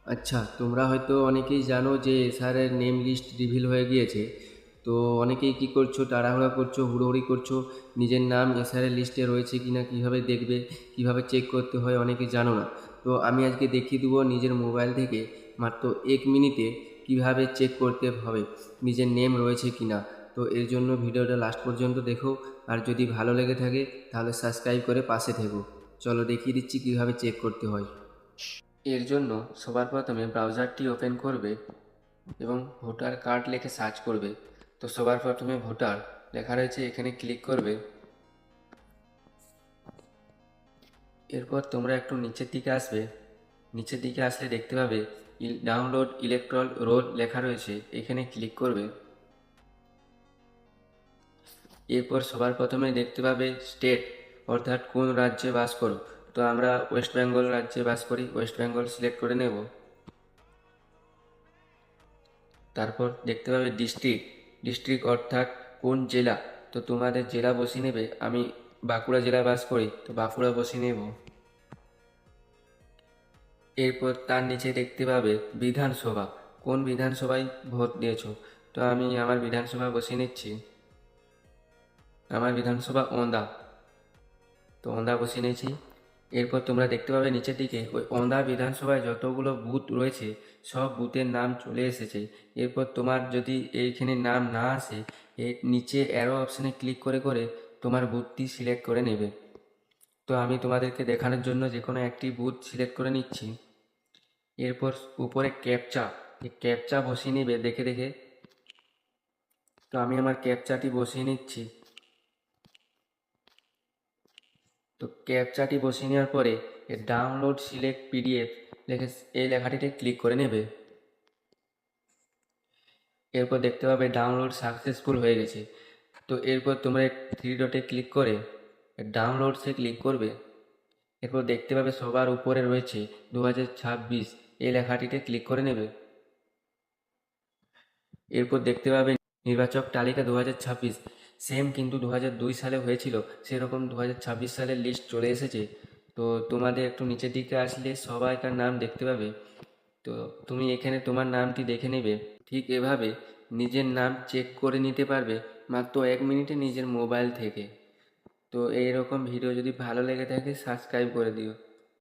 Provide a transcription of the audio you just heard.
আচ্ছা, তোমরা হয়তো অনেকেই জানো যে এসআরের নেম লিস্ট রিভিল হয়ে গিয়েছে। তো অনেকেই কি করছো, তাড়াহুড়া করছো, হুড়োহুড়ি করছো, নিজের নাম এসআরের লিস্টে রয়েছে কিনা কিভাবে দেখবে, কিভাবে চেক করতে হয় অনেকে জানো না। তো আমি আজকে দেখিয়ে দেবো নিজের মোবাইল থেকে মাত্র 1 মিনিটে কিভাবে চেক করতে হবে নিজের নেম রয়েছে কিনা। তো এর জন্য ভিডিওটা লাস্ট পর্যন্ত দেখো, আর যদি ভালো লেগে থাকে তাহলে সাবস্ক্রাইব করে পাশে থেকো। চলো দেখিয়ে দিচ্ছি কিভাবে চেক করতে হয়। এর জন্য সবার প্রথমে ব্রাউজারটি ওপেন করবে এবং ভোটার কার্ড লিখে সার্চ করবে। তো সবার প্রথমে ভোটার লেখা রয়েছে, এখানে ক্লিক করবে। এরপর তোমরা একটু নিচের দিকে আসবে। নিচের দিকে আসলে দেখতে পাবে ডাউনলোড ইলেকট্রাল রোল লেখা রয়েছে, এখানে ক্লিক করবে। এরপর সবার প্রথমে দেখতে পাবে স্টেট, অর্থাৎ কোন রাজ্যে বাস করো। তো আমরা ওয়েস্ট বেঙ্গল রাজ্যে বাস করি, ওয়েস্ট বেঙ্গল সিলেক্ট করে নেব। তারপর দেখতে পাবে ডিস্ট্রিক্ট, ডিস্ট্রিক্ট অর্থাৎ কোন জেলা। তো তোমাদের জেলা বসিয়ে নেবে। আমি বাঁকুড়া জেলায় বাস করি, তো বাঁকুড়া বসিয়ে নেব। এরপর তার নিচে দেখতে পাবে বিধানসভা, কোন বিধানসভায় ভোট দিয়েছো। তো আমি আমার বিধানসভা বসিয়ে নিচ্ছি। আমার বিধানসভা ওন্দা, তো ওন্দা বসিয়ে নিয়েছি। এরপর তোমরা দেখতে পাবে নিচের দিকে ওই ওন্দা বিধানসভায় যতগুলো বুথ রয়েছে সব বুথের নাম চলে এসেছে। এরপর তোমার যদি এইখানে নাম না আসে, এর নিচে অ্যারো অপশানে ক্লিক করে করে তোমার বুথটি সিলেক্ট করে নেবে। তো আমি তোমাদেরকে দেখানোর জন্য যে কোনো একটি বুথ সিলেক্ট করে নিচ্ছি। এরপর উপরে ক্যাপচা, এই ক্যাপচা বসিয়ে নেবে দেখে দেখে। তো আমি আমার ক্যাপচাটি বসিয়ে নিচ্ছি। তো ক্যাপচাটি বসিয়ে নেওয়ার পরে ডাউনলোড সিলেক্ট পিডিএফ লেখে এই লেখাটিতে ক্লিক করে নেবে। এরপর দেখতে পাবে ডাউনলোড সাকসেসফুল হয়ে গেছে। তো এরপর তোমরা থ্রি ডটে ক্লিক করে ডাউনলোডসে ক্লিক করবে। এরপর দেখতে পাবে সবার উপরে রয়েছে 2026, এই লেখাটিতে ক্লিক করে নেবে। এরপর দেখতে পাবে নির্বাচক তালিকা 2026, সেম কিন্তু 2002 সালে হয়েছিল সেরকম 2026 সালের লিস্ট চলে এসেছে। তো তোমাদের একটু নিচের দিকে আসলে সবাইকার নাম দেখতে পাবে। তো তুমি এখানে তোমার নামটি দেখে নেবে। ঠিক এভাবে নিজের নাম চেক করে নিতে পারবে মাত্র 1 মিনিটে নিজের মোবাইল থেকে। তো এইরকম ভিডিও যদি ভালো লেগে থাকে সাবস্ক্রাইব করে দিও।